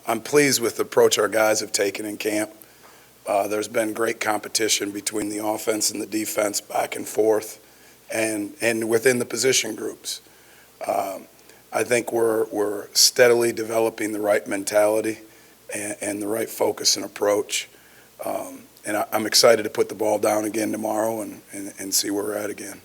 I'm pleased with the approach our guys have taken in camp. There's been great competition between the offense and the defense, back and forth, and within the position groups. I think we're steadily developing the right mentality and the right focus and approach. And I'm excited to put the ball down again tomorrow and see where we're at again.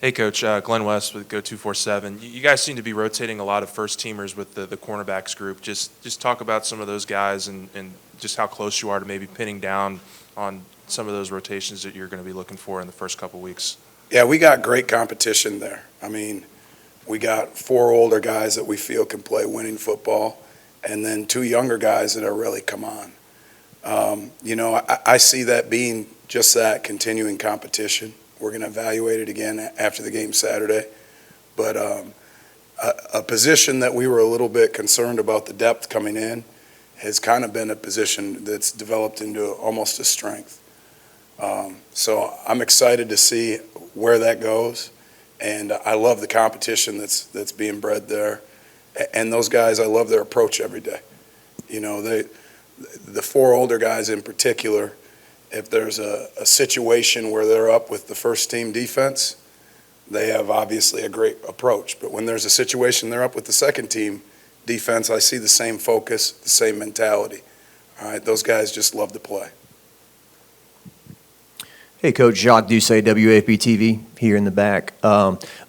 Hey, Coach. Glenn West with Go247. You guys seem to be rotating a lot of first-teamers with the cornerbacks group. Just talk about some of those guys and just how close you are to maybe pinning down on some of those rotations that you're going to be looking for in the first couple weeks. Yeah, we got great competition there. I mean, we got 4 older guys that we feel can play winning football, and then 2 younger guys that are really come on. I see that being just that, continuing competition. We're going to evaluate it again after the game Saturday. But a position that we were a little bit concerned about the depth coming in has kind of been a position that's developed into almost a strength. So I'm excited to see where that goes. And I love the competition that's being bred there. And those guys, I love their approach every day. The 4 older guys in particular, if there's a situation where they're up with the first team defense, they have obviously a great approach. But when there's a situation they're up with the second team defense, I see the same focus, the same mentality. All right, those guys just love to play. Hey, Coach, Jacques Doucet, WAP-TV, here in the back.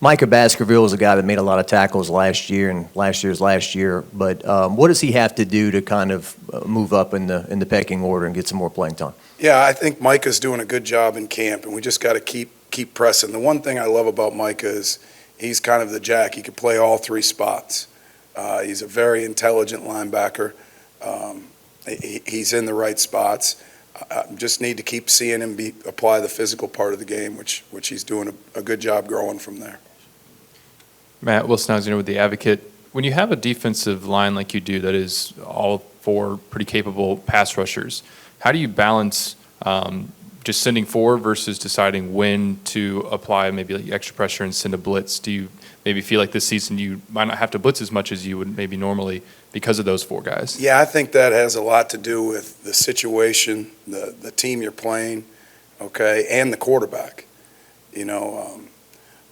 Micah Baskerville is a guy that made a lot of tackles last year and last year. But what does he have to do to kind of move up in the pecking order and get some more playing time? Yeah, I think Micah's doing a good job in camp, and we just got to keep pressing. The one thing I love about Micah is he's kind of the jack. He can play all 3 spots. He's a very intelligent linebacker. He's in the right spots. Just need to keep seeing him apply the physical part of the game, which he's doing a good job growing from there. Matt Wilson-Alexander with The Advocate. When you have a defensive line like you do that is all 4 pretty capable pass rushers, how do you balance just sending 4 versus deciding when to apply maybe like extra pressure and send a blitz? Do you maybe feel like this season you might not have to blitz as much as you would maybe normally because of those 4 guys? Yeah, I think that has a lot to do with the situation, the team you're playing, okay, and the quarterback.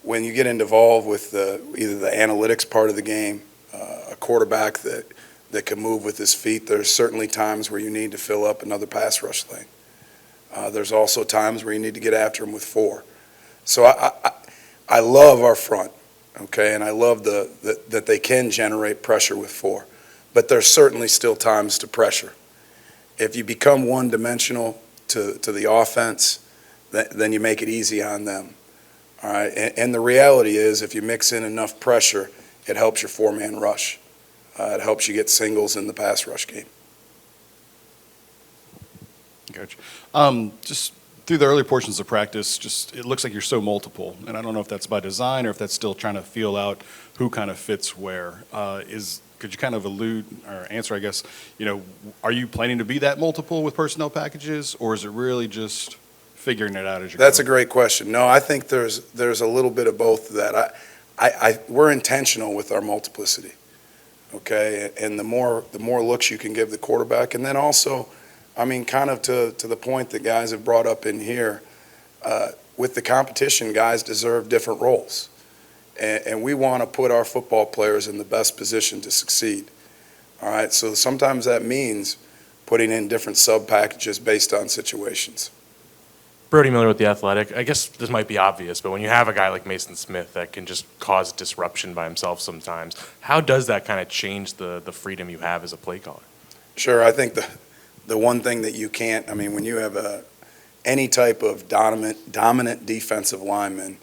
When you get involved with either the analytics part of the game, a quarterback that can move with his feet, there's certainly times where you need to fill up another pass rush lane. There's also times where you need to get after him with 4. So I love our front, okay, and I love that they can generate pressure with 4. But there's certainly still times to pressure. If you become one-dimensional to the offense, then you make it easy on them. All right, and the reality is if you mix in enough pressure, it helps your 4-man rush. It helps you get singles in the pass rush game. Coach, just through the early portions of practice, it looks like you're so multiple, and I don't know if that's by design or if that's still trying to feel out who kind of fits where. Could you kind of allude or answer, I guess, are you planning to be that multiple with personnel packages, or is it really just figuring it out as you go? That's a great question. No, I think there's a little bit of both of that. We're intentional with our multiplicity, okay? And the more looks you can give the quarterback, and then also, I mean, kind of to the point that guys have brought up in here, with the competition, guys deserve different roles. And we want to put our football players in the best position to succeed. All right, so sometimes that means putting in different sub-packages based on situations. Brody Miller with The Athletic. I guess this might be obvious, but when you have a guy like Mason Smith that can just cause disruption by himself sometimes, how does that kind of change the freedom you have as a play caller? Sure, I think the one thing that you can't, I mean, when you have any type of dominant defensive lineman,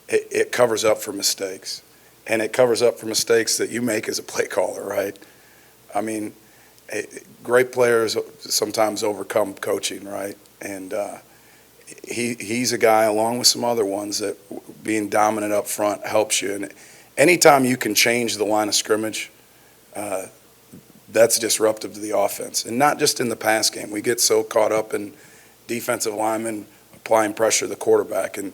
it covers up for mistakes. And it covers up for mistakes that you make as a play caller, right? I mean, great players sometimes overcome coaching, right? And he's a guy, along with some other ones, that being dominant up front helps you. And anytime you can change the line of scrimmage, that's disruptive to the offense. And not just in the pass game. We get so caught up in defensive linemen applying pressure to the quarterback. And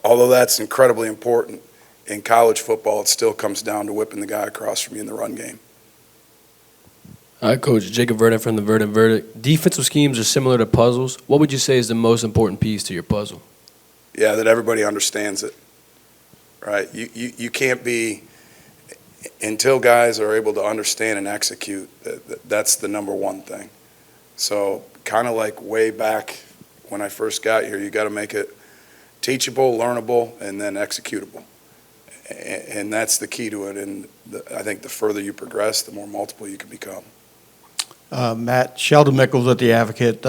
although that's incredibly important, in college football, it still comes down to whipping the guy across from you in the run game. All right, Coach. Jacob Verdant from the Verdant Verdict. Defensive schemes are similar to puzzles. What would you say is the most important piece to your puzzle? Yeah, that everybody understands it, right? You can't be, until guys are able to understand and execute, that's the number one thing. So kind of like way back when I first got here, you got to make it teachable, learnable, and then executable. And that's the key to it. And I think the further you progress, the more multiple you can become. Matt, Sheldon Mickles at the Advocate.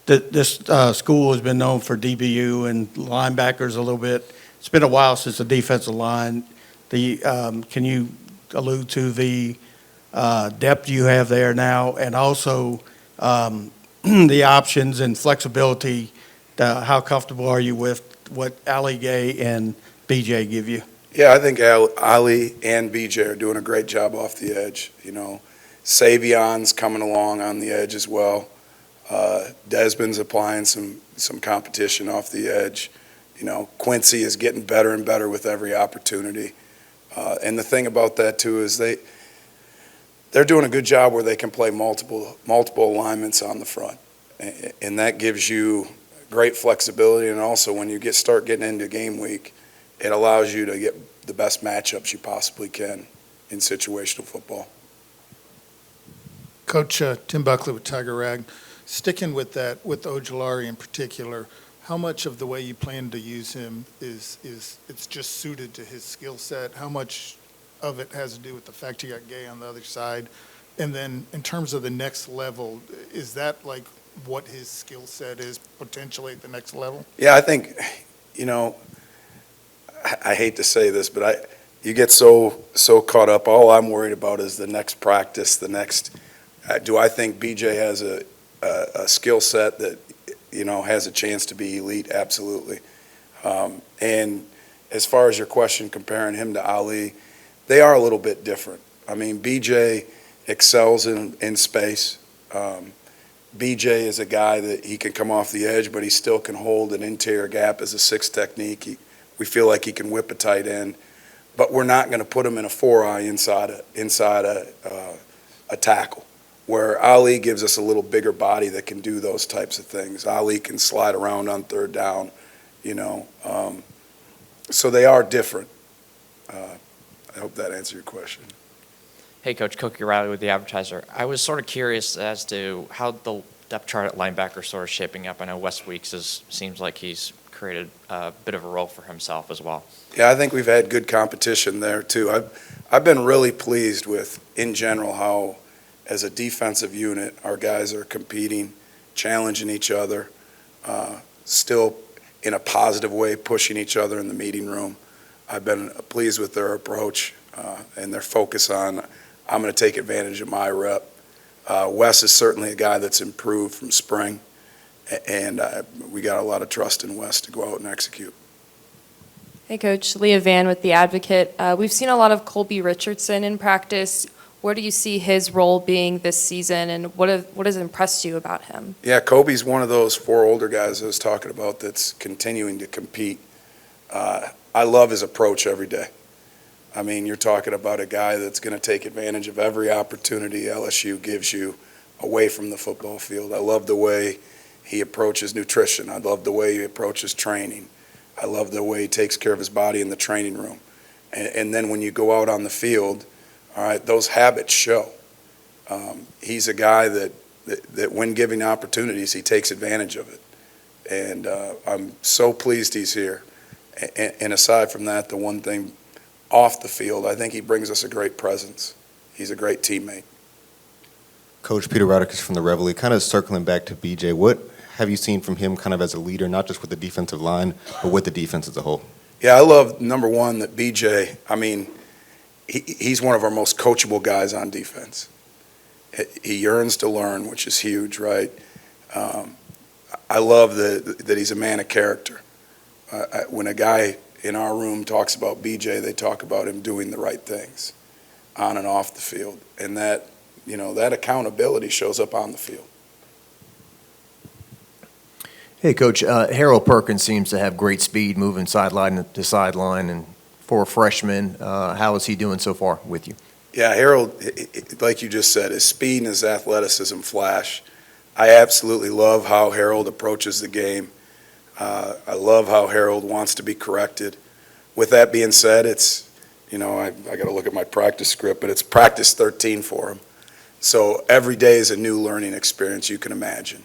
This school has been known for DBU and linebackers a little bit. It's been a while since the defensive line. Can you allude to the depth you have there now, and also the options and flexibility? How comfortable are you with what Ali Gay and BJ give you? Yeah, I think Ali and BJ are doing a great job off the edge. You know, Savion's coming along on the edge as well. Desmond's applying some competition off the edge. You know, Quincy is getting better and better with every opportunity. And the thing about that too is they're doing a good job where they can play multiple alignments on the front, and that gives you great flexibility. And also, when you start getting into game week, it allows you to get the best matchups you possibly can in situational football. Coach Tim Buckley with Tiger Rag. Sticking with that, with Ojulari in particular, how much of the way you plan to use him is it's just suited to his skill set? How much of it has to do with the fact you got Gay on the other side? And then in terms of the next level, is that like what his skill set is potentially at the next level? Yeah, I think, you know, I hate to say this, but you get so caught up. All I'm worried about is the next practice, the next. Do I think BJ has a skill set that, you know, has a chance to be elite? Absolutely. And as far as your question comparing him to Ali, they are a little bit different. I mean, BJ excels in space. BJ is a guy that he can come off the edge, but he still can hold an interior gap as a 6 technique. We feel like he can whip a tight end, but we're not going to put him in a 4-eye inside a tackle, where Ali gives us a little bigger body that can do those types of things. Ali can slide around on third down, you know. So they are different. I hope that answered your question. Hey, Coach Cookie Riley with The Advertiser. I was sort of curious as to how the depth chart at linebacker sort of shaping up. I know Wes Weeks seems like he's created a bit of a role for himself as well. Yeah, I think we've had good competition there too. I've been really pleased with, in general, how as a defensive unit our guys are competing, challenging each other, still in a positive way pushing each other in the meeting room. I've been pleased with their approach and their focus on, I'm going to take advantage of my rep. Wes is certainly a guy that's improved from spring, and we got a lot of trust in Wes to go out and execute. Hey, Coach. Leah Van with The Advocate. We've seen a lot of Colby Richardson in practice. Where do you see his role being this season, and what has impressed you about him? Yeah, Kobe's one of those 4 older guys I was talking about that's continuing to compete. I love his approach every day. I mean, you're talking about a guy that's going to take advantage of every opportunity LSU gives you away from the football field. I love the way he approaches nutrition. I love the way he approaches training. I love the way he takes care of his body in the training room. And then when you go out on the field, all right, those habits show. He's a guy that when given opportunities, he takes advantage of it. And I'm so pleased he's here. And aside from that, the one thing off the field, I think he brings us a great presence. He's a great teammate. Coach Peter Rodriguez from the Reveille, kind of circling back to BJ, what have you seen from him kind of as a leader, not just with the defensive line, but with the defense as a whole? Yeah, I love, number one, that BJ, I mean, he's one of our most coachable guys on defense. He yearns to learn, which is huge, right? I love that he's a man of character. When a guy in our room talks about BJ, they talk about him doing the right things on and off the field. And that, you know, that accountability shows up on the field. Hey, Coach, Harold Perkins seems to have great speed moving sideline to sideline and for a freshman. How is he doing so far with you? Yeah, Harold, like you just said, his speed and his athleticism flash. I absolutely love how Harold approaches the game. I love how Harold wants to be corrected. With that being said, it's, I got to look at my practice script, but it's practice 13 for him. So every day is a new learning experience, you can imagine.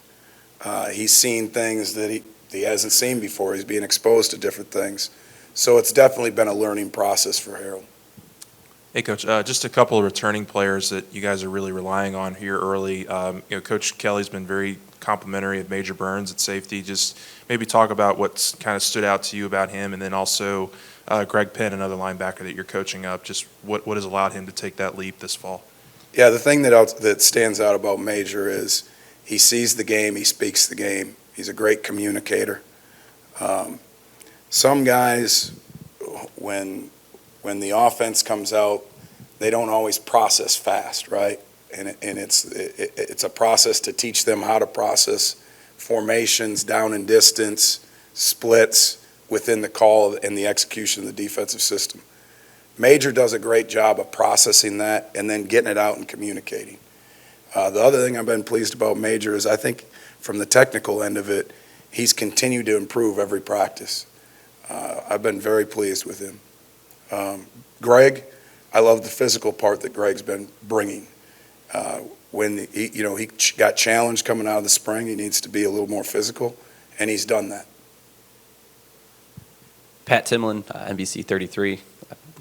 He's seen things that he hasn't seen before. He's being exposed to different things. So it's definitely been a learning process for Harold. Hey, Coach, just a couple of returning players that you guys are really relying on here early. Coach Kelly's been very complimentary of Major Burns at safety. Just maybe talk about what's kind of stood out to you about him, and then also Greg Penn, another linebacker that you're coaching up. Just what has allowed him to take that leap this fall? Yeah, the thing that stands out about Major is he sees the game, he speaks the game. He's a great communicator. Some guys, when the offense comes out, they don't always process fast, right? And it's a process to teach them how to process formations, down and distance, splits within the call and the execution of the defensive system. Major does a great job of processing that and then getting it out and communicating. The other thing I've been pleased about Major is I think from the technical end of it, he's continued to improve every practice. I've been very pleased with him. Greg, I love the physical part that Greg's been bringing. When he got challenged coming out of the spring, he needs to be a little more physical, and he's done that. Pat Timlin, NBC 33.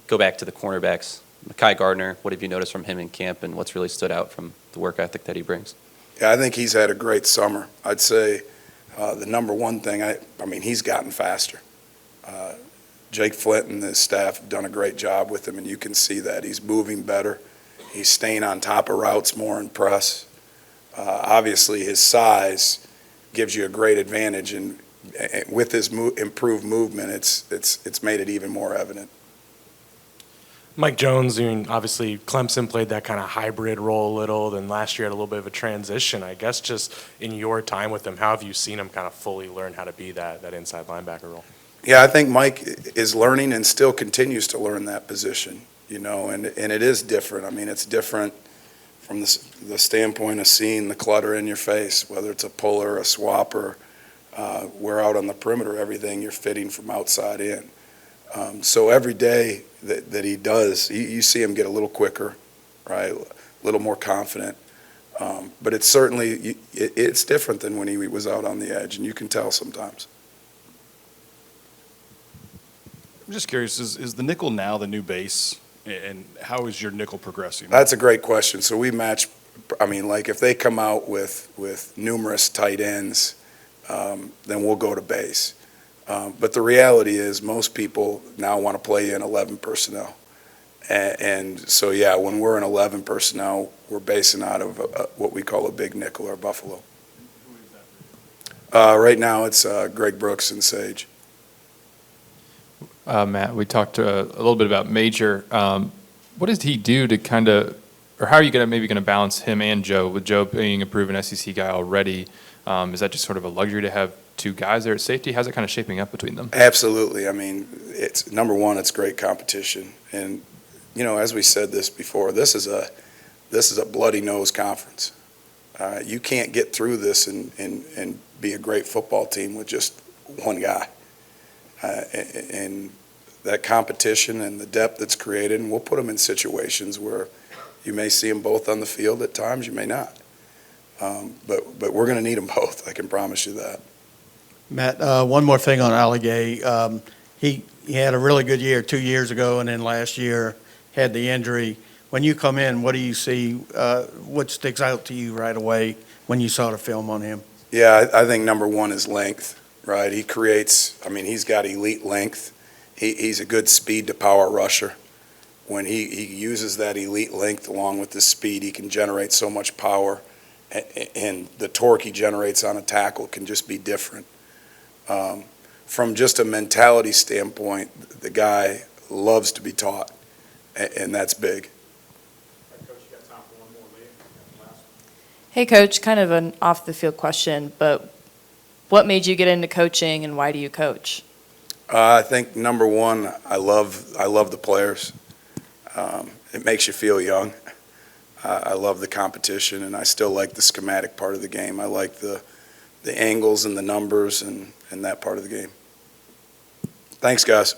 Go back to the cornerbacks. Gardner, what have you noticed from him in camp, and what's really stood out from the work ethic that he brings? Yeah, I think he's had a great summer. I'd say the number one thing, he's gotten faster. Jake Flint and his staff have done a great job with him, and you can see that. He's moving better. He's staying on top of routes more in press. Obviously, his size gives you a great advantage, and with his improved movement, it's made it even more evident. Mike Jones, obviously Clemson played that kind of hybrid role a little, then last year had a little bit of a transition. I guess just in your time with him, how have you seen him kind of fully learn how to be that inside linebacker role? Yeah, I think Mike is learning and still continues to learn that position, and it is different. It's different from the standpoint of seeing the clutter in your face, whether it's a puller, a swapper. We're out on the perimeter, everything you're fitting from outside in. So every day that he does, you see him get a little quicker, right? A little more confident. But it's certainly, it's different than when he was out on the edge, and you can tell sometimes. I'm just curious, is the nickel now the new base, and how is your nickel progressing? That's a great question. So we match, if they come out with numerous tight ends, then we'll go to base. But the reality is most people now want to play in 11 personnel. And so, yeah, when we're in 11 personnel, we're basing out of what we call a big nickel or buffalo. Right now it's Greg Brooks and Sage. Matt, we talked a little bit about Major. What does he do to kind of, or how are you going to balance him and Joe, with Joe being a proven SEC guy already? Is that just sort of a luxury to have two guys there at safety? How's it kind of shaping up between them? Absolutely. It's number one, it's great competition. And, as we said this before, this is a bloody nose conference. You can't get through this and be a great football team with just one guy. And that competition and the depth that's created, and we'll put them in situations where you may see them both on the field at times, you may not. But we're going to need them both, I can promise you that. Matt, one more thing on Alligay. He had a really good year 2 years ago, and then last year had the injury. When you come in, what do you see? What sticks out to you right away when you saw the film on him? Yeah, I think number one is length, right? He creates, he's got elite length. He's a good speed to power rusher. When he uses that elite length along with the speed, he can generate so much power, and the torque he generates on a tackle can just be different. From just a mentality standpoint, the guy loves to be taught, and that's big. Hey, Coach, kind of an off-the-field question, but what made you get into coaching, and why do you coach? I think number one, I love the players. It makes you feel young. I love the competition, and I still like the schematic part of the game. I like the angles and the numbers and that part of the game. Thanks, guys.